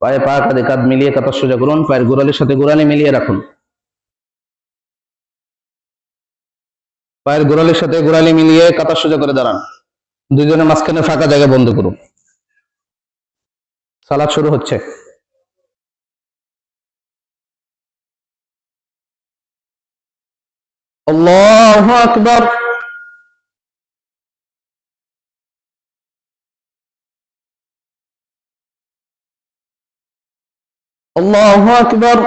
পায়ে পা কাঁধে কাঁধ মিলিয়ে কাতার সোজা করুন, পায়ের গোড়ালির সাথে গোড়ালি মিলিয়ে রাখুন। পায়ের গোড়ালির সাথে গোড়ালি মিলিয়ে কাতার সোজা করে দাঁড়ান। দুইজনের মাঝখানে ফাঁকা জায়গা বন্ধ করুন। সালাত শুরু হচ্ছে। আল্লাহু আকবার। আল্লাহু আকবার।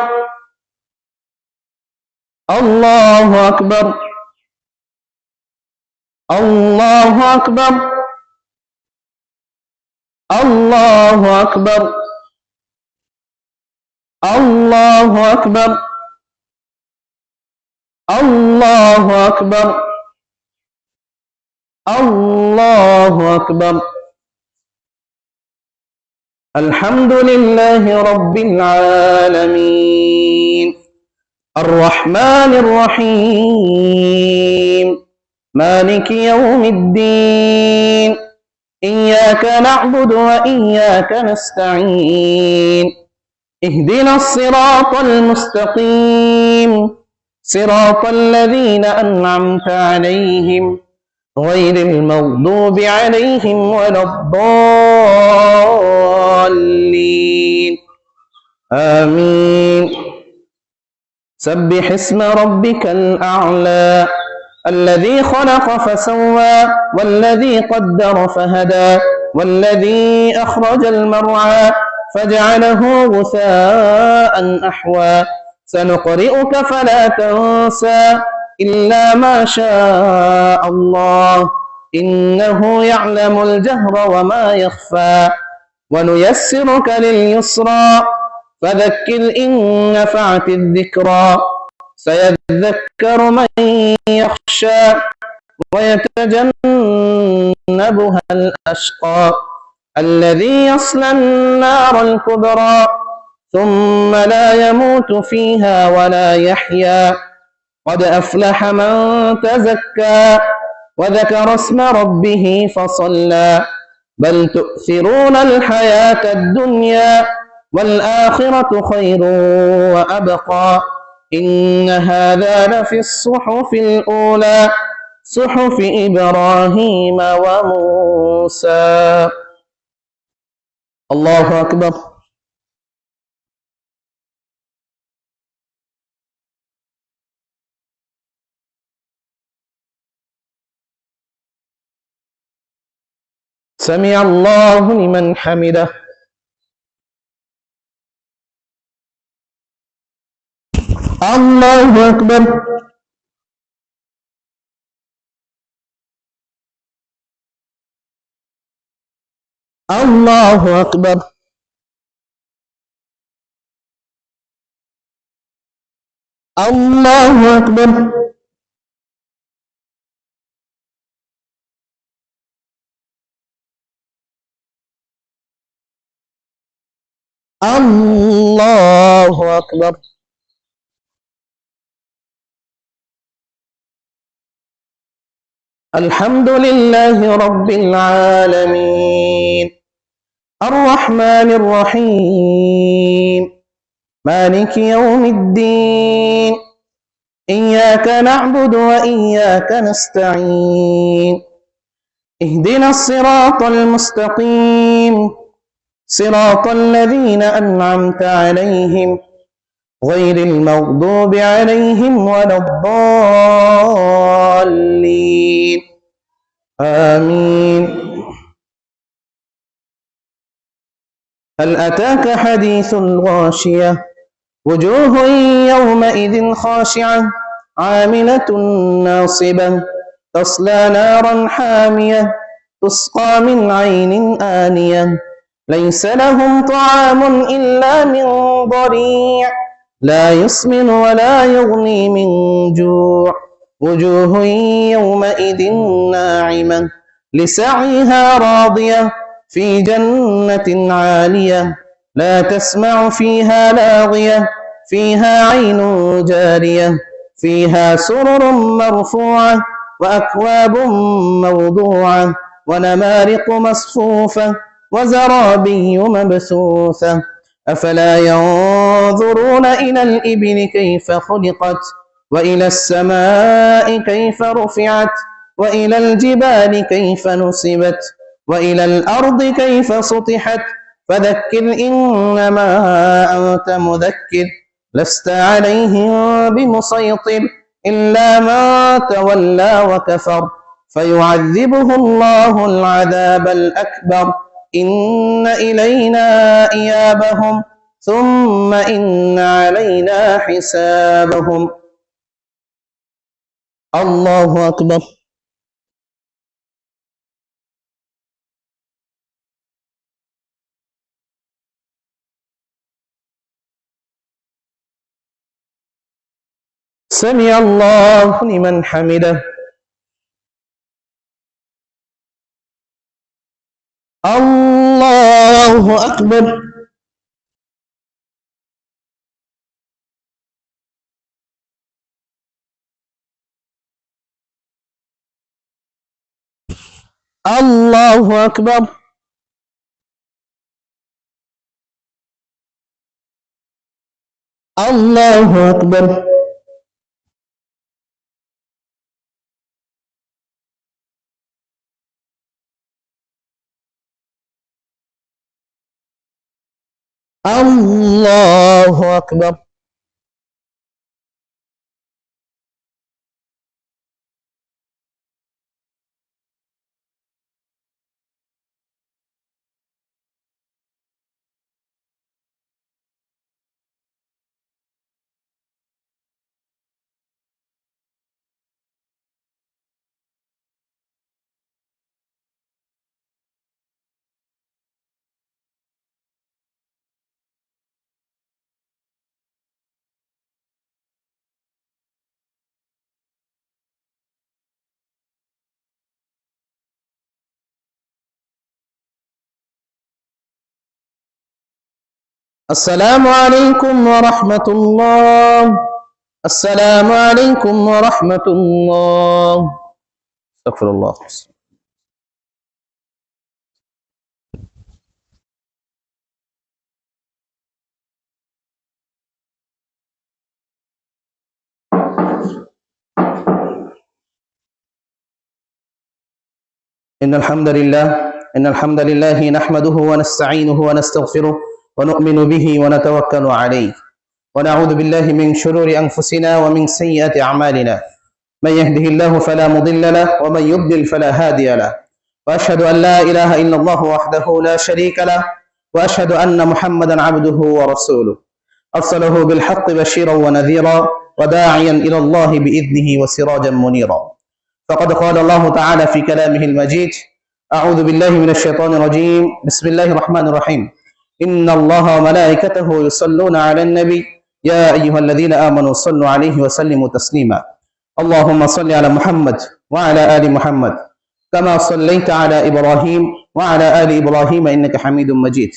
আল্লাহু আকবার। আল্লাহু আকবার। আল্লাহু আকবার। আল্লাহু আকবার। আল্লাহু আকবার। আল্লাহু আকবার। আলহামদুলিল্লাহি রাব্বিল আলামিন আর রহমানির রহিম মালিকি ইয়াউমিদ্দিন ইয়্যাকা না'বুদু ওয়া ইয়্যাকা নাস্তাঈন ইহদিনাস সিরাতাল মুস্তাকিম সিরাতাল লাযীনা আন'আমতা আলাইহিম গায়রিল মাগদুবি আলাইহিম ওয়ালাদ-দাল্লিন আমিন। سبح اسم ربك الأعلى الذي خلق فسوى والذي قدر فهدى والذي أخرج المرعى فجعله غثاء أحوى سنقرئك فلا تنسى إلا ما شاء الله إنه يعلم الجهر وما يخفى ونيسرك لليسرى فذكر إن نفعت الذكرى سيذكر من يخشى ويتجنبها الأشقى الذي يصلى النار الكبرى ثم لا يموت فيها ولا يحيا قد أفلح من تزكى وذكر اسم ربه فصلى بل تؤثرون الحياة الدنيا والآخرة خير وأبقى إن هذا لفي الصحف الأولى صحف إبراهيم وموسى الله أكبر سمع الله لمن حمده الله أكبر الله أكبر الله أكبر الله أكبر الحمد لله رب العالمين الرحمن الرحيم مالك يوم الدين إياك نعبد وإياك نستعين اهدنا الصراط المستقيم صراط الذين أنعمت عليهم غير المغضوب عليهم ولا الضالين آمين هل أتاك حديث الغاشية وجوه يومئذ خاشعة عاملة ناصبة تصلى نارا حامية تسقى من عين آنية ليس لهم طعام إلا من ضريع لا يسمن ولا يغني من جوع وجوه يومئذ ناعمة لسعيها راضية في جنة عالية لا تسمع فيها لاغية فيها عين جارية فيها سرر مرفوعة وأكواب موضوعة ونمارق مصفوفة وزرابي مبثوثة أفلا ينظرون إلى الإبل كيف خلقت وإلى السماء كيف رفعت وإلى الجبال كيف نصبت وإلى الأرض كيف سطحت فذكر إنما أنت مذكر لست عليهم بمسيطر إلا من تولى وكفر فيعذبه الله العذاب الأكبر إن إلينا إيابهم ثم إن علينا حسابهم الله أكبر سمع الله لمن حمده الله أكبر الله أكبر الله أكبر الله أكبر السلام عليكم ورحمة الله السلام عليكم ورحمة الله استغفر الله إن الحمد لله نحمده ونستعينه ونستغفره ونؤمن به ونتوكل عليه ونعوذ بالله من شرور أنفسنا ومن سيئات أعمالنا من يهده الله فلا مضل له ومن يضلل فلا هادي له وأشهد أن لا إله إلا الله وحده لا شريك له وأشهد أن محمدا عبده ورسوله أرسله بالحق بشيرا ونذيرا وداعيا إلى الله بإذنه وسراجا منيرا فقد قال الله تعالى في كلامه المجيد أعوذ بالله من الشيطان الرجيم بسم الله الرحمن الرحيم إن الله وملائكته يصلون على النبي يا أيها الذين آمنوا صلوا عليه وسلموا تسليما اللهم صل على محمد وعلى آل محمد كما صليت على إبراهيم وعلى آل إبراهيم إنك حميد مجيد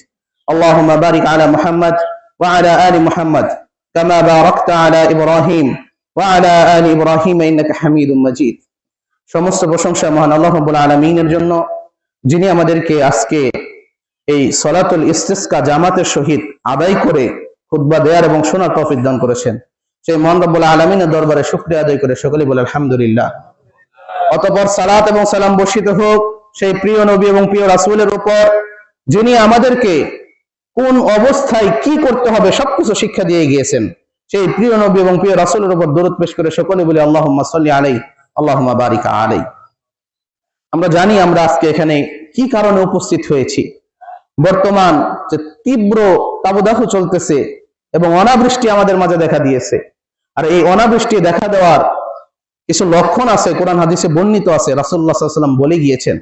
اللهم بارك على محمد وعلى آل محمد كما باركت على إبراهيم وعلى آل إبراهيم إنك حميد مجيد সমস্ত প্রশংসা মহান আল্লাহ রাব্বুল আলামিনের জন্য যিনি আমাদেরকে আজকে এই সলাতুল ইস্তিসকা জামাতের সহিত আদায় করে খুতবা দেওয়ার এবং শোনার তৌফিক দান করেছেন সেই মহান রব্বুল আলামিনের দরবারে শুকরিয়া আদায় করে সকলে বলে আলহামদুলিল্লাহ। অতঃপর সালাত এবং সালাম বর্ষিত হোক সেই প্রিয় নবী এবং প্রিয় রাসূলের উপর যিনি আমাদেরকে কোন অবস্থায় কি করতে হবে সবকিছু শিক্ষা দিয়ে গিয়েছেন সেই প্রিয় নবী এবং প্রিয় রাসূলের উপর দরুদ পেশ করে সকলে বলে আল্লাহুম্মা সাল্লি আলাইহি আল্লাহুম্মা বারিক আলাইহি। আমরা জানি আমরা আজকে এখানে কি কারণে উপস্থিত হয়েছি। বর্তমান যে তীব্র তাবদাহ চলতেছে এবং অনাবৃষ্টি আমাদের মাঝে দেখা দিয়েছে, আর এই অনাবৃষ্টি দেখা দেওয়ার কিছু লক্ষণ আছে, কোরআন হাদিসে বর্ণিত আছে। রাসূলুল্লাহ সাল্লাল্লাহু আলাইহি ওয়াসাল্লাম বলে গিয়েছেন,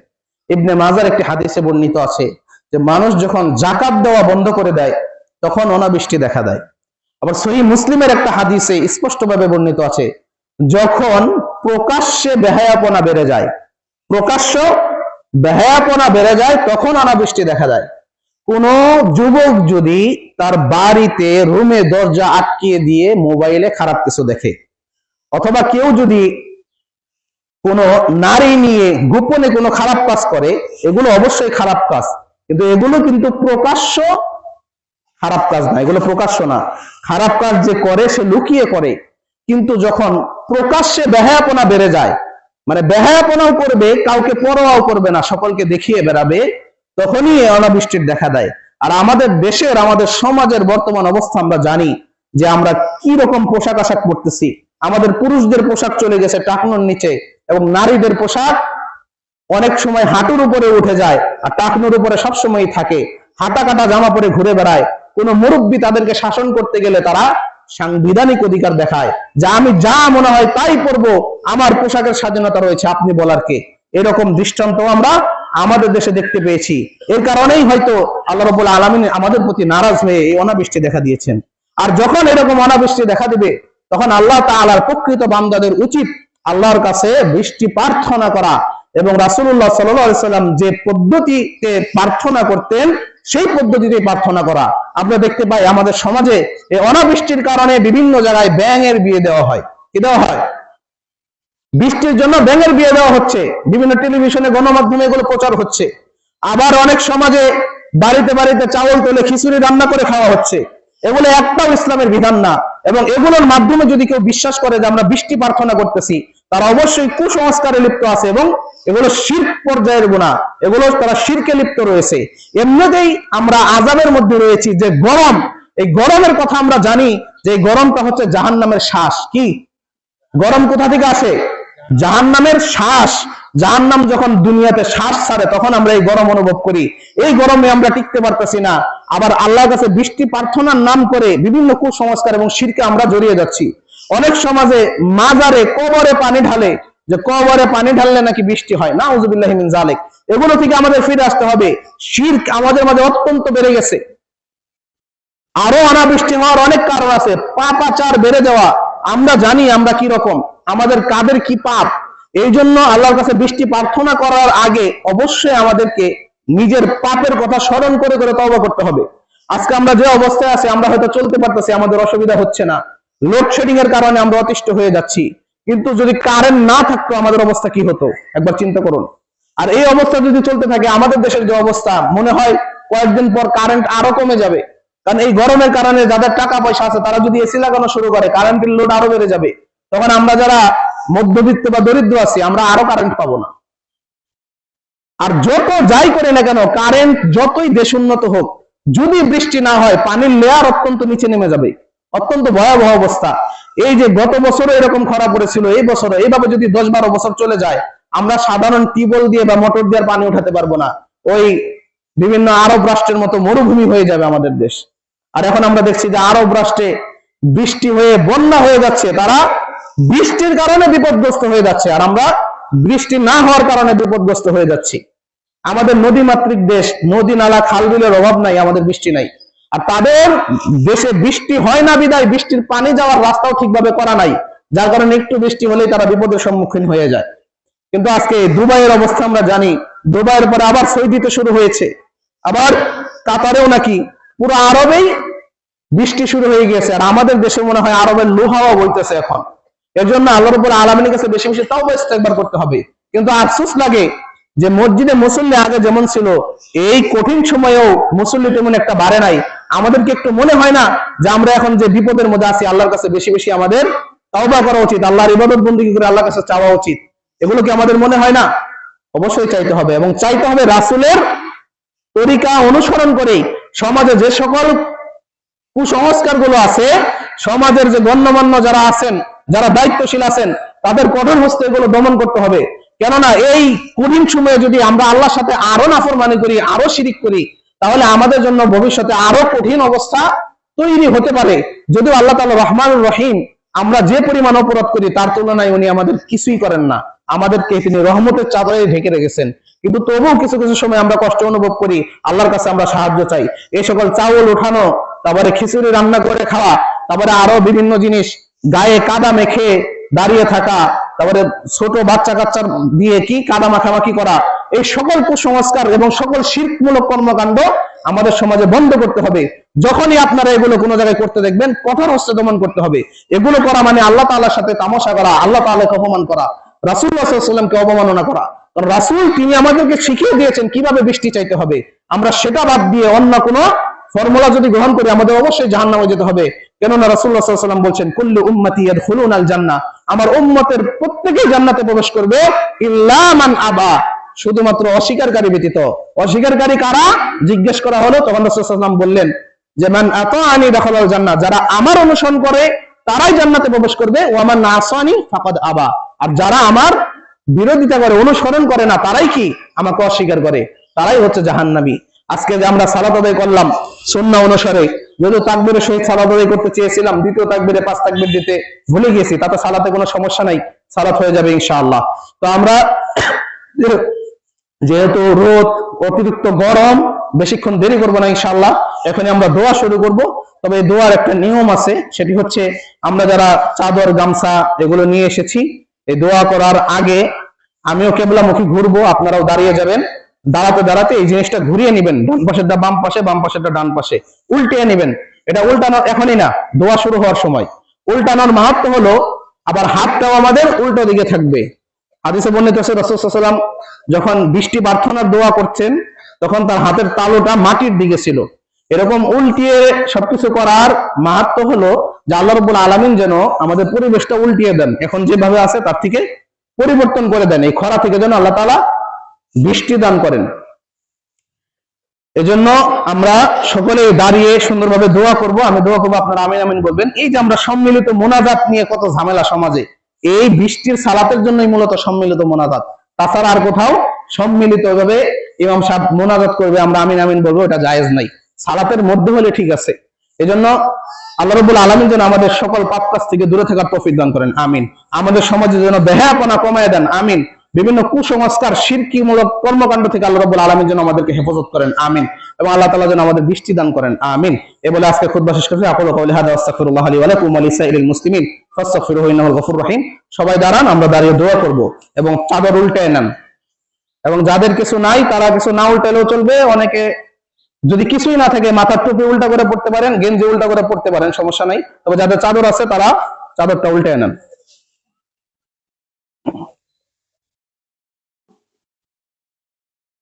ইবনে মাজার একটি হাদিসে বর্ণিত আছে যে মানুষ যখন যাকাত দেওয়া বন্ধ করে দেয় তখন অনাবৃষ্টি দেখা দেয়। আবার সহিহ মুসলিমের একটা হাদিসে স্পষ্টভাবে বর্ণিত আছে, যখন প্রকাশ্যে বেহায়াপনা বেড়ে যায়, প্রকাশ্য বেহায়াপনা বেড়ে যায় তখন অনাবৃষ্টি দেখা যায়। কোন যুবক যদি তার বাড়িতে রুমে দরজা আটকিয়ে দিয়ে মোবাইলে খারাপ কিছু দেখে, অথবা কেউ যদি কোন নারী নিয়ে গোপনে কোনো খারাপ কাজ করে, এগুলো অবশ্যই খারাপ কাজ, কিন্তু এগুলো কিন্তু প্রকাশ্য খারাপ কাজ না, এগুলো প্রকাশ্য না। খারাপ কাজ যে করে সে লুকিয়ে করে, কিন্তু যখন প্রকাশ্যে বেহায়াপনা বেড়ে যায়, মানে বেহায়াপনাও করবে, কাউকে পরোয়াও করবে না, সকলকে দেখিয়ে বেড়াবে, তখনই অনাবৃষ্টির দেখা দেয়। আর আমাদের দেশের, আমাদের সমাজের বর্তমান অবস্থা আমরা জানি যে আমরা কি রকম পোশাক আশাক পরতেছি। আমাদের পুরুষদের পোশাক চলে গেছে টাকনোর নিচে, এবং নারীদের পোশাক অনেক সময় হাঁটুর উপরে উঠে যায় আর টাকনোর উপরে সবসময় থাকে। হাঁটা কাটা জামা পরে ঘুরে বেড়ায়। কোন মুরব্বী তাদেরকে শাসন করতে গেলে তারা সাংবিধানিক অধিকার দেখায়, যা আমি যা মনে হয় তাই পরবো, আমার পোশাকের স্বাধীনতা রয়েছে, আপনি বলার কে? এরকম দৃষ্টান্ত আমরা আমাদের দেশে দেখতে পেয়েছি। এর কারণেই হয়তো আল্লাহ রাব্বুল আলামিন আমাদের প্রতি নারাজ হয়ে এই অনাবৃষ্টি দেখা দিয়েছেন। আর যখন এরকম অনাবৃষ্টি দেখা দিবে, তখন আল্লাহ তাআলার প্রকৃত বান্দাদের উচিত আল্লাহর কাছে বৃষ্টি প্রার্থনা করা, এবং রাসূলুল্লাহ সাল্লাল্লাহু আলাইহি সাল্লাম যে পদ্ধতিতে প্রার্থনা করতেন সেই পদ্ধতিতে প্রার্থনা করা। আমরা দেখতে পাই আমাদের সমাজে এই অনাবৃষ্টির কারণে বিভিন্ন জায়গায় ব্যাঙের বিয়ে দেওয়া হয়। কি দেওয়া হয়? বৃষ্টির জন্য ব্যাঙের বিয়ে দেওয়া হচ্ছে, বিভিন্ন টেলিভিশনে গণমাধ্যমে এগুলো প্রচার হচ্ছে। আবার অনেক সমাজে বাড়িতে বাড়িতে চাউল তুলে খিচুড়ি রান্না করে খাওয়া হচ্ছে। এগুলো একটাও ইসলামের বিধান না, এবং এগুলোর মাধ্যমে যদি কেউ বিশ্বাস করে যে আমরা বৃষ্টি প্রার্থনা করতেছি, তারা অবশ্যই কুসংস্কারে লিপ্ত আছে, এবং এগুলো শিরক পর্যায়ের গুনাহ, এগুলো তারা শিরকে লিপ্ত রয়েছে। এমনিতেই আমরা আযাবের মধ্যে রয়েছি, যে গরম, এই গরমের কথা আমরা জানি যে এই গরমটা হচ্ছে জাহান্নামের শ্বাস। কি গরম কোথা থেকে আসে? জাহান্নামের শ্বাস। জাহান্নাম যখন দুনিয়াতে শ্বাস ছাড়ে তখন আমরা এই গরম অনুভব করি। এই গরমে আমরা টিকতে পারতেছি না। আবার আল্লাহর কাছে বৃষ্টি প্রার্থনার নাম করে বিভিন্ন কুসংস্কার এবং শিরকে আমরা জড়িয়ে যাচ্ছি। অনেক সমাজে মাজারে, কবরে পানি ঢালে, যে কবরে পানি ঢাললে নাকি বৃষ্টি হয়। নাউযুবিল্লাহি মিন যালিক। এগুলো থেকে আমাদের ফিরে আসতে হবে। শিরক আমাদের মাঝে অত্যন্ত বেড়ে গেছে। আরো অনাবৃষ্টি হওয়ার অনেক কারণ আছে। পাপাচার বেড়ে যাওয়া, আমরা জানি আমরা কি রকম, আমাদের কাদের কি পাপ। এই জন্য আল্লাহর কাছে বৃষ্টি প্রার্থনা করার আগে অবশ্যই আমাদেরকে নিজের পাপের কথা স্মরণ করে করে তওবা করতে হবে। আজকে আমরা যে অবস্থায় আছি, আমরা হয়তো চলতে পারতেছি, আমাদের অসুবিধা হচ্ছে না, লোডশেডিং এর কারণে আমরা অতিষ্ঠ হয়ে যাচ্ছি, কিন্তু যদি কারেন্ট না থাকতো আমাদের অবস্থা কি হতো একবার চিন্তা করুন। আর এই অবস্থা যদি চলতে থাকে, আমাদের দেশের যে অবস্থা, মনে হয় কয়েকদিন পর কারেন্ট আরো কমে যাবে। কারণ এই গরমের কারণে যাদের টাকা পয়সা আছে তারা যদি এসি লাগানো শুরু করে, কারেন্টের লোড আরো বেড়ে যাবে। তখন আমরা যারা মধ্যবিত্ত বা দরিদ্র আছি, আমরা আরো কারেন্ট পাবো না। আর যত যাই করে না কেন, কারেন্ট যতই দেশ উন্নত হোক, যদি বৃষ্টি না হয়, পানির লেয়ার অত্যন্ত নিচে নেমে যাবে। অত্যন্ত ভয়াবহ অবস্থা। এই যে গত বছরও এরকম খরা পড়েছিল, এই বছরও এইভাবে যদি 10-12 বছর চলে যায়, আমরা সাধারণ টিউবওয়েল দিয়ে বা মোটর দিয়ে পানি উঠাতে পারবো না। ওই বিভিন্ন আরব রাষ্ট্রের মতো মরুভূমি হয়ে যাবে আমাদের দেশ। আর এখন আমরা দেখছি যে আরব রাষ্ট্রে বৃষ্টি হয়ে বন্যা হয়ে যাচ্ছে, তারা বৃষ্টির কারণে বিপদগ্রস্ত হয়ে যাচ্ছে, আর আমরা বৃষ্টি না হওয়ার কারণে বিপদগ্রস্ত হয়ে যাচ্ছি। আমাদের নদী মাতৃক দেশ, নদী নালা খাল বিলের অভাব নাই, আমাদের বৃষ্টি নাই। আর তাদের দেশে বৃষ্টি হয় না বিদায় বৃষ্টির পানি যাওয়ার রাস্তাও ঠিকভাবে করা নাই, যার কারণে একটু বৃষ্টি হলেই তারা বিপদের সম্মুখীন হয়ে যায়। কিন্তু আজকে দুবাইয়ের অবস্থা আমরা জানি, দুবাইয়ের পরে আবার সৌদিতে শুরু হয়েছে, আবার কাতারেও নাকি, পুরো আরবেই বৃষ্টি শুরু হয়ে গেছে। আর আমাদের দেশে মনে হয় আরবের লোহাও বইতেছে এখন। এর জন্য আল্লাহর রাব্বুল আলামিনের কাছে বেশি বেশি তাওবা ইস্তেগফার করতে হবে। কিন্তু আফসোস লাগে যে মসজিদে মুসল্লি আগে যেমন ছিল, এই কঠিন সময়েও মুসল্লি তেমন একটা বাড়ে নাই। আমাদেরকে একটু মনে হয় না যে আমরা এখন যে বিপদের মধ্যে আছি, আল্লাহর কাছে বেশি বেশি আমাদের তাওবা করা উচিত, আল্লাহর ইবাদত বন্দেগী করে আল্লাহর কাছে চাওয়া উচিত? এগুলো কি আমাদের মনে হয় না? অবশ্যই চাইতে হবে, এবং চাইতে হবে রাসূলের তরিকা অনুসরণ করে। সমাজে যে সকল কুসংস্কার গুলো আছে, সমাজের যে গণ্যমান্য যারা আছেন, যারা দায়িত্বশীল আছেন, তাদের কঠোর হস্তে এগুলো দমন করতে হবে। কেননা এই কঠিন সময়ে যদি আমরা আল্লাহর সাথে আরো নাফরমানি করি, আরো শিরিক করি, তাহলে আমাদের জন্য ভবিষ্যতে আরো কঠিন অবস্থা তৈরি হতে পারে। যদিও আল্লাহ তাআলা রহমানুর রহিম, আমরা যে পরিমাণ অপরাধ করি তার তুলনায় উনি আমাদের কিছুই করেন না, আমাদেরকে তিনি রহমতের চাদরে ঢেকে রেখেছেন। কিন্তু তবুও কিছু কিছু সময় আমরা কষ্ট অনুভব করি, আল্লাহর কাছে আমরা সাহায্য চাই। এই সকল চাউল উঠানো, তারপরে খিচুড়ি রান্না করে খাওয়া, তারপরে আরো বিভিন্ন জিনিস, গায়ে কাদা মেখে দাঁড়িয়ে থাকা, তারপরে ছোট বাচ্চা কাচ্চার দিয়ে কি কাদা মাখামাখি করা, এই সকল কুসংস্কার এবং সকল শিরকমূলক কর্মকাণ্ড আমাদের সমাজে বন্ধ করতে হবে। যখনই আপনারা এগুলো কোনো জায়গায় করতে দেখবেন, কঠোর হস্তে দমন করতে হবে। এগুলো করা মানে আল্লাহ তাআলার সাথে তামাশা করা, আল্লাহ তাআলাকে অপমান করা, রাসূলুল্লাহ সাল্লাল্লাহু আলাইহি ওয়াসাল্লামকে অবমাননা করা। কারণ রাসূল তিনি আমাদেরকে শিখিয়ে দিয়েছেন কিভাবে বৃষ্টি চাইতে হবে। আমরা সেটা বাদ দিয়ে অন্য কোনো ফর্মুলা যদি গ্রহণ করি আমাদের অবশ্যই জাহান্নামে যেতে হবে। কেননা রাসূলুল্লাহ সাল্লাল্লাহু আলাইহি ওয়াসাল্লাম বলছেন, কুল্লু উম্মতি ইয়াদখুলুনাল জান্নাহ, আমার উম্মতের প্রত্যেকেই জান্নাতে প্রবেশ করবে, ইল্লা মান আবা, শুধুমাত্র অস্বীকারী ব্যতীত। অস্বীকারী কারা জিজ্ঞেস করা হলো, তখন রাসূলুল্লাহ সাল্লাল্লাহু আলাইহি ওয়াসাল্লাম বললেন যে মান আতাআনি দাখালাল জান্নাহ, যারা আমার অনুসরণ করে তারাই জান্নাতে প্রবেশ করবে, ওয়া মান আসানি ফাকাদ আবা, আর যারা আমার বিরোধিতা করে, অনুসরণ করে না, তারাই কি আমাকে অস্বীকার করে, তারাই হচ্ছে জাহান্নামী। আজকে যে আমরা সালাত আদায় করলাম সুন্নাহ অনুসারে, যদিও তাকবীরের সহিত সালাত আদায় করতে চেয়েছিলাম, দ্বিতীয় তাকবীরে 5 তাকবীর দিতে ভুলে গেছি, তাতে সালাতে কোনো সমস্যা নাই, সালাত হয়ে যাবে ইনশাআল্লাহ। তো আমরা যেহেতু রোদ অতিরিক্ত গরম, বেশিক্ষণ দেরি করবো না ইনশাআল্লাহ, এখনই আমরা দোয়া শুরু করব। তবে এই দোয়ার একটা নিয়ম আছে, সেটি হচ্ছে আমরা যারা চাদর গামছা এগুলো নিয়ে এসেছি, এই দোয়া করার আগে আমিও কেবলামুখী ঘুরবো, আপনারাও দাঁড়িয়ে যাবেন, দাঁড়াতে দাঁড়াতে এই জিনিসটা ঘুরিয়ে নিবেন, ডান পাশেরটা বাম পাশে, বাম পাশেরটা ডান পাশে, উল্টিয়ে নিবেন। এটা উল্টানোর এখনই না, দোয়া শুরু হওয়ার সময়। উল্টানোর মাহাত্ম্য হলো, আবার হাতটাও আমাদের উল্টো দিকে থাকবে। হাদিসে বর্ণিত আছে রাসূল সাল্লাল্লাহু আলাইহি ওয়াসাল্লাম যখন বৃষ্টি প্রার্থনার দোয়া করছেন, তখন তার হাতের তালুটা মাটির দিকে ছিল। এরকম উল্টিয়ে সবকিছু করার মাহাত্ম্য হলো যে আল্লাহ রাব্বুল আলামিন যেন আমাদের পরিবেশটা উল্টিয়ে দেন, এখন যেভাবে আছে তার থেকে পরিবর্তন করে দেন, এই খরা থেকে যেন আল্লাহ তাআলা বৃষ্টি দান করেন। এজন্য আমরা সকলে দাঁড়িয়ে সুন্দরভাবে দোয়া করব। আমি দোয়া করবো, আপনারা আমিন আমিন বলবেন। এই যে আমরা সম্মিলিত মোনাজাত নিয়ে কত ঝামেলা সমাজে, এই বৃষ্টির সালাতের জন্যই মূলত সম্মিলিত মোনাজাত, তাছাড়া আর কোথাও সম্মিলিত ভাবে ইমাম সাহেব মোনাজাত করবে, আমরা আমিন আমিন বলবো, এটা জায়েজ নাই। সালাতের মধ্যে হলে ঠিক আছে। এজন্য আল্লাহ রাব্বুল আলামিন যেন আমাদের সকল পাপ কাজ থেকে দূরে থাকার তৌফিক দান করেন, আমিন। আমাদের সমাজে যেন বেহায়াপনা কমায় দেন, আমিন। বিভিন্ন কুসংস্কার শিরকিমূলক কর্মকাণ্ড থেকে আল্লাহ রাব্বুল আলামিন যেন আমাদেরকে হেফাজত করেন, আমিন। এবং আল্লাহ তাআলা যেন আমাদের বৃষ্টি দান করেন, আমিন। এ বলে আজকে খুতবা শেষ করছি। আকুলু কাওলি হাযা আস্তাগফিরুল্লাহ লি ওয়া লাকুম ওয়া লিসাইরিল মুসলিমিন ফাস্তাগফিরুহু ইন্নাহুল গফুরুর রহিম। সবাই দাঁড়ান, আমরা দাঁড়িয়ে দোয়া করব এবং চাদর উল্টায় নেন, এবং যাদের কিছু নাই তারা কিছু না উল্টালেও চলবে। অনেকে যদি কিছুই না থাকে মাথার টুপি উল্টা করে পড়তে পারেন, গেঞ্জি উল্টা করে পড়তে পারেন, সমস্যা নাই। তবে যাদের চাদর আছে তারা চাদরটা উল্টায় নেন।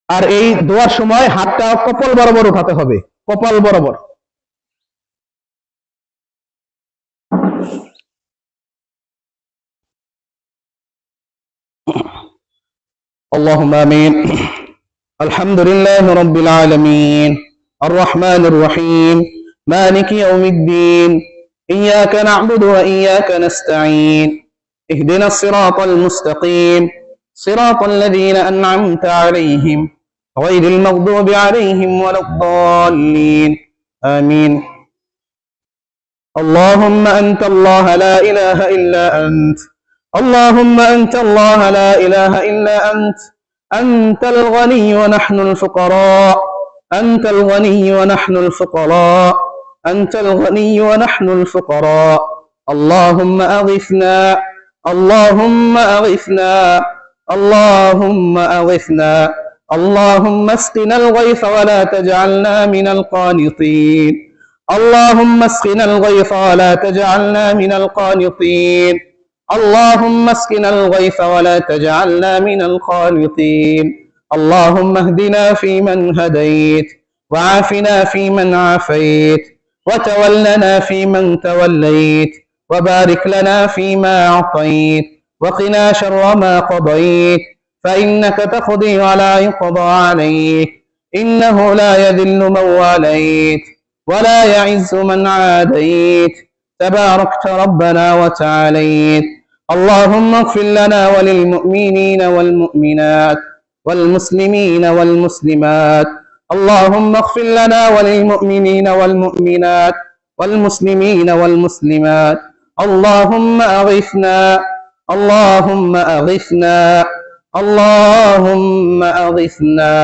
আর এই দোয়ার সময় হাতটা কপাল বরাবর উঠাতে হবে, কপাল বরাবর। আল্লাহুম্মা আমিন। আলহামদুলিল্লাহি রাব্বিল আলামিন, আর রহমানির রহিম, মালিকি ইয়াউমিদ্দিন, ইয়্যাকা না'বুদু ওয়া ইয়্যাকা নাস্তাঈন, ইহদিনাস সিরাতাল মুস্তাকিম, সিরাতাল লাযীনা আন'আমতা আলাইহিম গায়রিল মাগদুবি আলাইহিম ওয়ালাদ-দাল্লিন, আমিন। اللهم أنت الله لا إله إلا أنت، اللهم أنت الله لا إله إلا أنت، أنت الغني ونحن الفقراء، أنت الغني ونحن الفقراء، أنت الغني ونحن الفقراء. اللهم أغثنا، اللهم أغثنا، اللهم أغثنا، اللهم اسقنا الغيث ولا تجعلنا من القانطين، اللهم اسقنا الغيث ولا تجعلنا من القانطين، اللهم اسقنا الغيث ولا تجعلنا من القانطين. اللهم اهدنا فيمن هديت، وعافنا فيمن عافيت، وتولنا فيمن توليت، وبارك لنا فيما أعطيت، وقنا شر ما قضيت، فإنك تقضي ولا يقضى عليك، إنه لا يذل من واليت ولا يعز من عاديت، تباركت ربنا وتعاليت. اللهم اغفر لنا وللمؤمنين والمؤمنات والمسلمين والمسلمات، اللهم اغفر لنا وللمؤمنين والمؤمنات والمسلمين والمسلمات. اللهم أغثنا، اللهم أغثنا، اللهم أغثنا.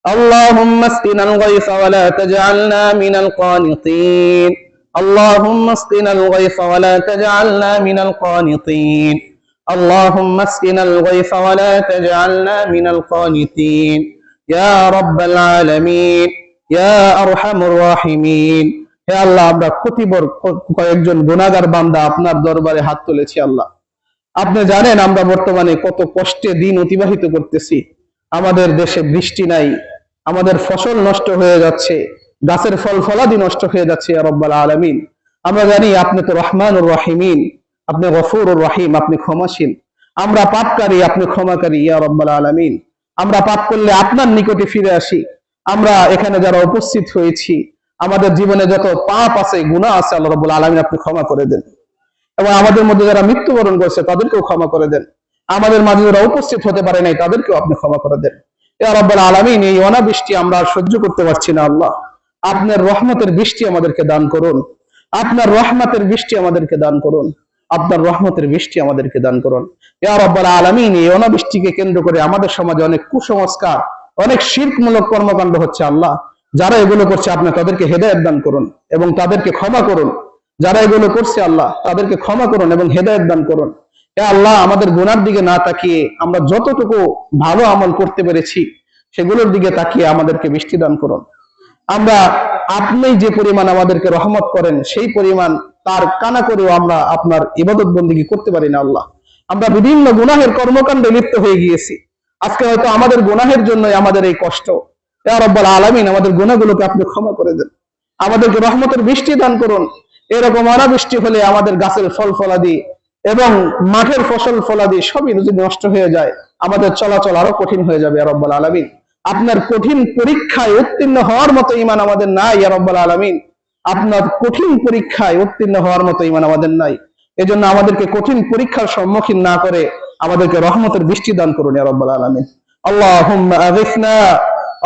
اللهم اسقنا الغيث ولا تجعلنا من القانطين، اللهم اسقنا الغيث ولا تجعلنا من القانطين، اللهم اسقنا الغيث ولا تجعلنا من القانطين. يا رب العالمين، يا أرحم الراحمين. হে আল্লাহ, আমরা ক্ষতিবর কয়েকজন গুনাহগার বান্দা আপনার দরবারে হাত তুলেছি। আল্লাহ, আপনি জানেন আমরা বর্তমানে কত কষ্টে দিন অতিবাহিত করতেছি। আমাদের দেশে বৃষ্টি নাই, আমাদের ফসল নষ্ট হয়ে যাচ্ছে, গাছের ফল ফলাদি নষ্ট হয়ে যাচ্ছে ইয়া রাব্বাল আলামিন। আমরা জানি আপনি তো রহমানুর রহিমিন, আপনি গফুরুর রহিম, আপনি ক্ষমাশীল। আমরা পাপকারী, আপনি ক্ষমাকারী ইয়া রাব্বাল আলামিন। আমরা পাপ করলে আপনার নিকটে ফিরে আসি। আমরা এখানে যারা উপস্থিত হয়েছি, আমাদের জীবনে যত পাপ আছে, গুনাহ আছে, আল্লাহ রাব্বুল আলামিন আপনি ক্ষমা করে দেন। এবং আমাদের মধ্যে যারা মৃত্যুবরণ করেছে তাদেরকেও ক্ষমা করে দেন। আমাদের মাঝে যারা উপস্থিত হতে পারে নাই তাদেরকেও আপনি ক্ষমা করে দেন ইয়া রাব্বুল আলামিন। এই অনাবৃষ্টি আমরা আর সহ্য করতে পারছি না আল্লাহ, আপনার রহমতের বৃষ্টি আমাদেরকে দান করুন, আপনার রহমতের বৃষ্টি আমাদেরকে দান করুন, আপনার রহমতের বৃষ্টি আমাদেরকে দান করুন ইয়া রাব্বুল আলামিন। এই অনাবৃষ্টিকে কেন্দ্র করে আমাদের সমাজে অনেক কুসংস্কার, অনেক শিরকমূলক কর্মকাণ্ড হচ্ছে আল্লাহ। যারা এগুলো করছে আপনি তাদেরকে হেদায়েত দান করুন এবং তাদেরকে ক্ষমা করুন। যারা এগুলো করছে আল্লাহ তাদেরকে ক্ষমা করুন এবং হেদায়েত দান করুন। হে আল্লাহ, আমাদের গুনার দিকে না তাকিয়ে আমরা যতটুকু ভালো আমল করতে পেরেছি সেগুলোর দিকে তাকিয়ে আমাদেরকে বৃষ্টি দান করুন। আমরা আপনি যে পরিমাণ আমাদেরকে রহমত করেন সেই পরিমাণ তার কানা করেও আমরা আপনার ইবাদত বন্দেগী করতে পারি না আল্লাহ। আমরা বিভিন্ন গুনাহের কর্মকাণ্ডে লিপ্ত হয়ে গিয়েছি। আজকে হয়তো আমাদের গুনাহের জন্যই আমাদের এই কষ্ট। ইয়া রাব্বুল আলামিন, আমাদের গুনাহগুলোকে আপনি ক্ষমা করে দেন, আমাদেরকে রহমতের বৃষ্টি দান করুন। এরকম অনাবৃষ্টি হলে আমাদের গাছের ফল ফলাদি এবং মাঠের ফসল ফলাদি সবই যদি নষ্ট হয়ে যায়, আমাদের চলাচল আরো কঠিন হয়ে যাবে ইয়া রাব্বুল আলামিন। আপনার কঠিন পরীক্ষায় উত্তীর্ণ হওয়ার মতো ঈমান আমাদের নাই ইয়া রাব্বুল আলামিন। আপনার কঠিন পরীক্ষায় উত্তীর্ণ হওয়ার মতো ঈমান আমাদের নাই। এজন্য আমাদেরকে কঠিন পরীক্ষার সম্মুখীন না করে আমাদেরকে রহমতের বৃষ্টি দান করুন ইয়া রাব্বুল আলামিন। আল্লাহুম্মা আগিসনা,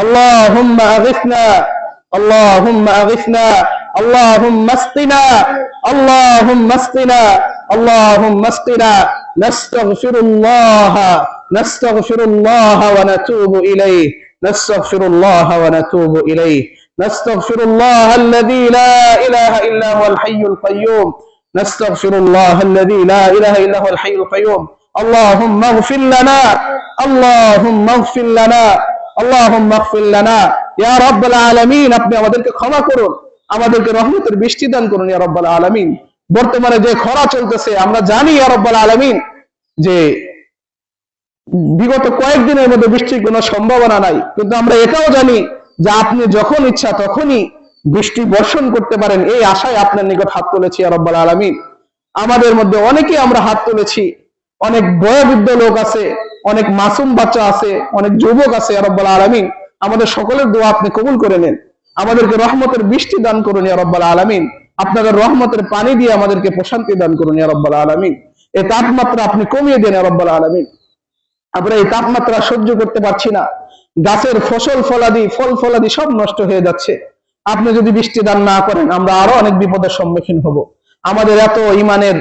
আল্লাহুম্মা আগিসনা, اللهم أغثنا، اللهم اسقنا، اللهم اسقنا، اللهم اسقنا. نستغفر الله، نستغفر الله ونتوب إليه، نستغفر الله ونتوب إليه، نستغفر الله الذي لا إله إلا هو الحي القيوم، نستغفر الله الذي لا إله إلا هو الحي القيوم. اللهم اغفر لنا، اللهم اغفر لنا، اللهم اغفر لنا ইয়া রাব্বুল আলামিন। আপনি আমাদেরকে ক্ষমা করুন, আমাদেরকে রহমতের বৃষ্টি দান করুন ইয়া রাব্বুল আলামিন। বর্তমানে যে খরা চলতেছে আমরা জানি ইয়া রাব্বুল আলামিন যে বিগত কয়েকদিনের মধ্যে বৃষ্টির কোনো সম্ভাবনা নাই, কিন্তু আমরা এটাও জানি যে আপনি যখন ইচ্ছা তখনই বৃষ্টি বর্ষণ করতে পারেন। এই আশায় আপনার নিকট হাত তুলেছি ইয়া রাব্বুল আলামিন। আমাদের মধ্যে অনেকেই আমরা হাত তুলেছি, অনেক বয়োবৃদ্ধ লোক আছে, অনেক মাসুম বাচ্চা আছে, অনেক যুবক আছে ইয়া রাব্বুল আলামিন। আমাদের সকলের দোয়া আপনি কবুল করে নেন, আমাদেরকে রহমতের বৃষ্টি দান করুন ইয়া রাব্বুল আলামিন। আপনাদের রহমতের পানি দিয়ে আমাদেরকে প্রশান্তি দান করুন ইয়া রাব্বুল আলামিন। এই তাপমাত্রা আপনি কমিয়ে দেন ইয়া রাব্বুল আলামিন। আমরা এই তাপমাত্রা সহ্য করতে পারছি না, গাছের ফসল ফলাদি ফল ফলাদি সব নষ্ট হয়ে যাচ্ছে। আপনি যদি বৃষ্টি দান না করেন আমরা আরো অনেক বিপদের সম্মুখীন হব। আমাদের এত ঈমানের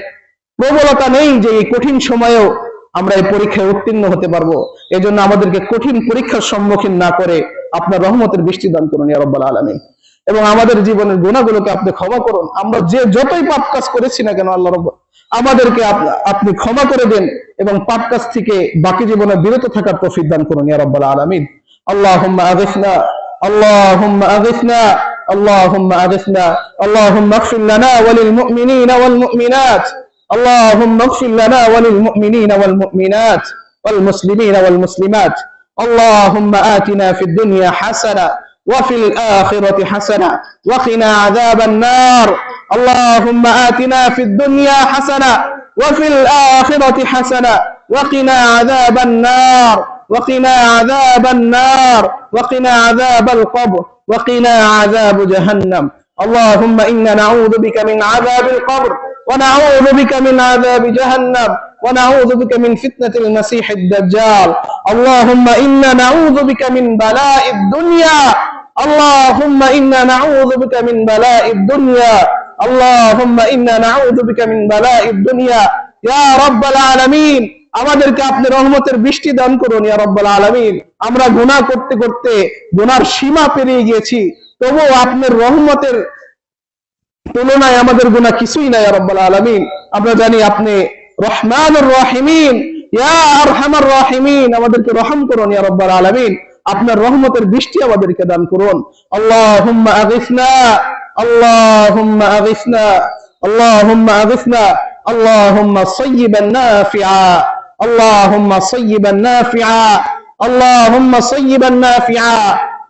প্রবলতা নেই যে এই কঠিন সময়েও আমরা এই পরীক্ষায় উত্তীর্ণ হতে পারবো। এজন্য আমাদেরকে কঠিন পরীক্ষার সম্মুখীন না করে আপনার রহমতের বৃষ্টি দান করুন ইয়া রাব্বুল আলামিন। এবং আমাদের জীবনের গুনাহগুলোকে আপনি ক্ষমা করুন। আমরা যে যতই পাপ কাজ করেছি না কেন আল্লাহ রাব্বুল আমাদেরকে আপনি ক্ষমা করে দেন এবং পাপ কাজ থেকে বাকি জীবনে বিরত থাকার তৌফিক দান করুন ইয়া রাব্বুল আলামিন। আল্লাহুম্মা আগিসনা, আল্লাহুম্মা আগিসনা, আল্লাহুম্মা আগিসনা, আল্লাহুম্মা আগফির লানা ওয়া লিল মুমিনিনা ওয়াল মুমিনাত, اللهم اغفر لنا وللمؤمنين والمؤمنات والمسلمين والمسلمات. اللهم آتنا في الدنيا حسنة وفي الآخرة حسنة وقنا عذاب النار. اللهم آتنا في الدنيا حسنة وفي الآخرة حسنة وقنا عذاب النار، وقنا عذاب النار، وقنا عذاب القبر، وقنا عذاب جهنم. اللهم إنا نعوذ بك من عذاب القبر ونعوذ بك من عذاب جهنم ونعوذ بك من فتنة المسيح الدجال. اللهم إنا نعوذ بك من بلاء الدنيا، اللهم إنا نعوذ بك من بلاء الدنيا، اللهم إنا نعوذ بك من بلاء الدنيا يا رب العالمين. আমাদেরকে আপনি রহমতের বৃষ্টি দান করুন ইয়া রাব্বুল আলামিন। আমরা গুনাহ করতে করতে গুনার সীমা পেরিয়ে গিয়েছি, তবুও আপনার রহমতের তুলনায় আমাদের গুনাহ কিছুই না ইয়া রাব্বুল আলামিন। আমরা জানি আপনি রহমানুর রহিমিন, ইয়া আরহামার রাহিমিন। আমাদেরকে রহম করুন ইয়া রাব্বুল আলামিন, আপনার রহমতের বৃষ্টি আমাদেরকে দান করুন। আল্লাহুম্মা আগিসনা, আল্লাহুম্মা আগিসনা, আল্লাহুম্মা আগিসনা, আল্লাহুম্মা সায়্যিবান নাফিআ, আল্লাহুম্মা সায়্যিবান নাফিআ, আল্লাহুম্মা সায়্যিবান নাফিআ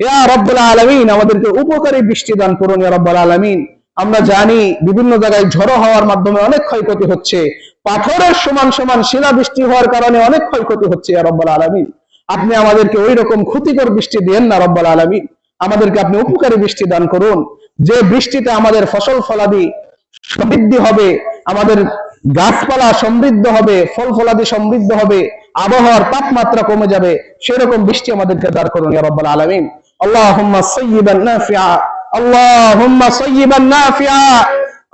ইয়া রব্বুল আলামিন আমাদেরকে উপকারী বৃষ্টি দান করুন ইয়া রব্বুল আলামিন। আমরা জানি বিভিন্ন জায়গায় ঝড়ো হওয়ার মাধ্যমে অনেক ক্ষয়ক্ষতি হচ্ছে, পাথরের সমান সমান শিলা বৃষ্টি হওয়ার কারণে অনেক ক্ষয়ক্ষতি হচ্ছে ইয়া রব্বুল আলামিন। আপনি আমাদেরকে ওই রকম ক্ষতিকর বৃষ্টি দেন না রব্বুল আলামিন, আমাদেরকে আপনি উপকারী বৃষ্টি দান করুন, যে বৃষ্টিতে আমাদের ফসল ফলাদি সমৃদ্ধি হবে, আমাদের গাছপালা সমৃদ্ধ হবে, ফল ফলাদি সমৃদ্ধ হবে, আবহাওয়ার তাপমাত্রা কমে যাবে, সেরকম বৃষ্টি আমাদেরকে দান করুন ইয়া রাব্বাল আলামিন। আল্লাহুম্মা সাইয়্যিবান নাফিআ, আল্লাহুম্মা সাইয়্যিবান নাফিআ,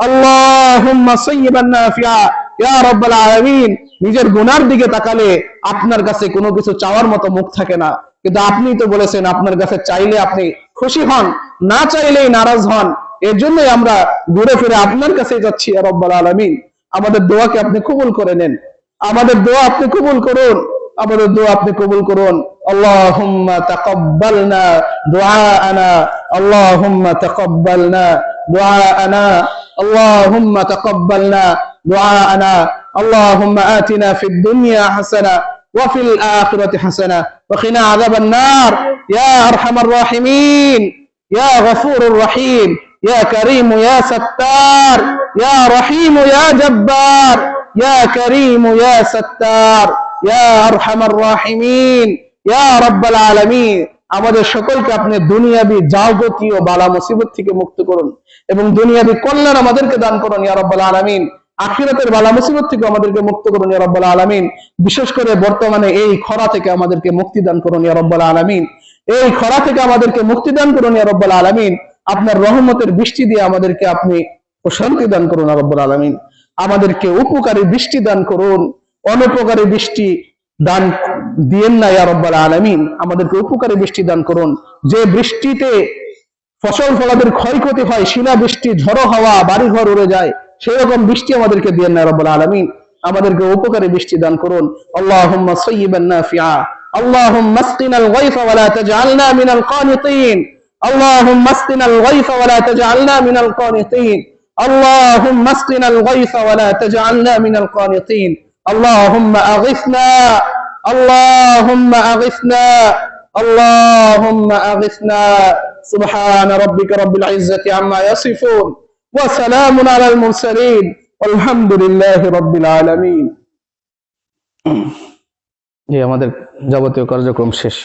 আল্লাহুম্মা সাইয়্যিবান নাফিআ ইয়া রাব্বাল আলামিন। নিজের গুনার দিকে তাকালে আপনার কাছে কোনো কিছু চাওয়ার মতো মুখ থাকে না, কিন্তু আপনি তো বলেছেন আপনার কাছে চাইলে আপনি খুশি হন, না চাইলেই নারাজ হন। এর জন্যই আমরা ঘুরে ফিরে আপনার কাছে যাচ্ছি ইয়া রাব্বাল আলামিন। আমাদের দোয়াকে আপনি কবুল করে নেন, আমাদের দোয়া আপনি কবুল করুন, আমাদের দোয়া আপনি কবুল করুন। আল্লাহুম্মা তাকাব্বালনা দুআআনা, আল্লাহুম্মা তাকাব্বালনা দুআআনা, আল্লাহুম্মা তাকাব্বালনা দুআআনা, আল্লাহুম্মা আতিনা ফিদ দুনিয়া হাসানা ওয়া ফিল আখিরাতি হাসানা ওয়া কিনা আযাবান নার ইয়া আরহামার রাহিমিন ইয়া গফুরুর রহিম ইয়া কারীম ইয়া সাত্তার ইয়া রহিম ইয়া জব্বার ইয়া কারীম ইয়া সাত্তার ইয়া আরহামার রাহিমিন ইয়া রাব্বাল আলামিন। আমাদের সকলকে আপনি দুনিয়াবি যাবতীয় বালা মুসিবত থেকে মুক্ত করুন এবং দুনিয়াবি কল্যাণ আমাদেরকে দান করুন ইয়া রাব্বাল আলামিন। আখিরাতের বালা মুসিবত থেকে আমাদেরকে মুক্ত করুন ইয়া রাব্বাল আলামিন। বিশেষ করে বর্তমানে এই খরা থেকে আমাদেরকে মুক্তি দান করুন ইয়া রাব্বাল আলামিন। এই খরা থেকে আমাদেরকে মুক্তি দান করুন ইয়া রাব্বাল আলামিন। আপনার রহমতের বৃষ্টি দিয়ে আমাদেরকে আপনি প্রশান্তি দান করুন ইয়া রাব্বাল আলামিন। আমাদেরকে উপকারী বৃষ্টি দান করুন, অনুপকারী বৃষ্টি দান দিয়েন না ইয়া রাব্বাল আলামিন। আমাদেরকে উপকারী বৃষ্টি দান করুন, যে বৃষ্টিতে ফসল ফলাদের ক্ষয়ক্ষতি হয়, শিলা বৃষ্টি, ঝড়ো হাওয়া, বাড়িঘর উড়ে যায়, সেই রকম বৃষ্টি আমাদেরকে দিয়েন না ইয়া রাব্বাল আলামিন। আমাদেরকে উপকারী বৃষ্টি দান করুন। আল্লাহুম্মা সাইয়্যিবান নাফিআ, আল্লাহুম্মা আসকিনাল গায়থা ওয়া লা তাজআলনা মিনাল কানিতিন, আল্লাহুম্মা আসকিনাল গায়থা ওয়া লা তাজআলনা মিনাল কানিতিন, আল্লাহুম্মা আসকিনাল গায়থা ওয়া লা তাজআলনা মিনাল কানিতিন, আল্লাহুম্মা আগিসনা, আল্লাহুম্মা আগিসনা, আল্লাহুম্মা আগিসনা। সুবহান রাব্বিকা রাব্বিল ইজ্জাতি আম্মা ইয়াসিফুন ওয়া সালামুন আলাল মুরসালিন আলহামদুলিল্লাহি রাব্বিল আলামিন। আমাদের যাবতীয় কার্যক্রম শেষ।